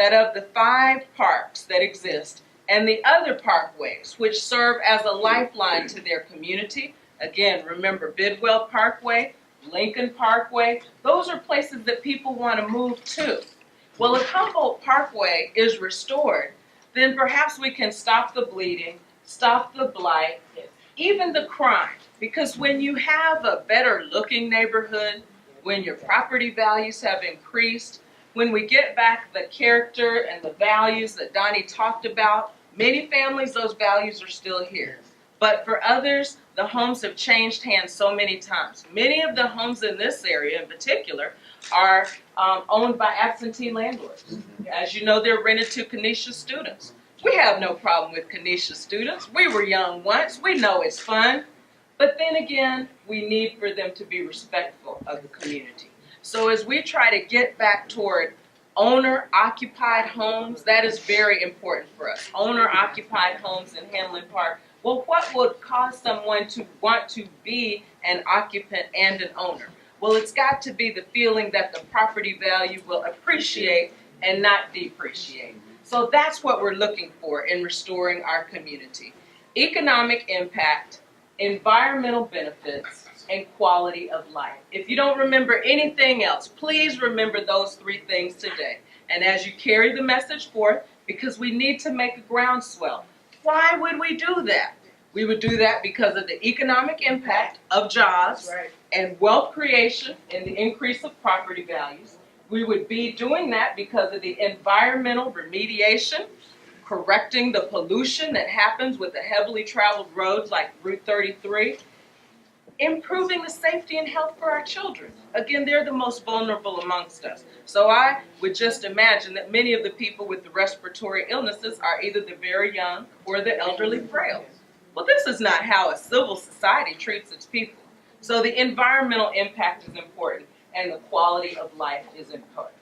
that of the 5 parks that exist and the other parkways which serve as a lifeline to their community, again, remember Bidwell Parkway, Lincoln Parkway, those are places that people want to move to. Well, if Humboldt Parkway is restored, then perhaps we can stop the bleeding, stop the blight, even the crime. Because when you have a better looking neighborhood, when your property values have increased, when we get back the character and the values that Donnie talked about, many families, those values are still here. But for others, the homes have changed hands so many times. Many of the homes in this area in particular are owned by absentee landlords. As you know, they're rented to Canisius students. We have no problem with Canisius students. We were young once. We know it's fun. But then again, we need for them to be respectful of the community. So as we try to get back toward owner-occupied homes, that is very important for us. Owner-occupied homes in Hanlon Park. Well, what would cause someone to want to be an occupant and an owner? Well, it's got to be the feeling that the property value will appreciate and not depreciate. So that's what we're looking for in restoring our community. Economic impact, environmental benefits, and quality of life. If you don't remember anything else, please remember those 3 things today. And as you carry the message forth, because we need to make a groundswell. Why would we do that? We would do that because of the economic impact of jobs and wealth creation and the increase of property values. We would be doing that because of the environmental remediation, correcting the pollution that happens with the heavily traveled roads like Route 33, improving the safety and health for our children. Again, they're the most vulnerable amongst us. So I would just imagine that many of the people with the respiratory illnesses are either the very young or the elderly frail. Well, this is not how a civil society treats its people. So the environmental impact is important and the quality of life is important.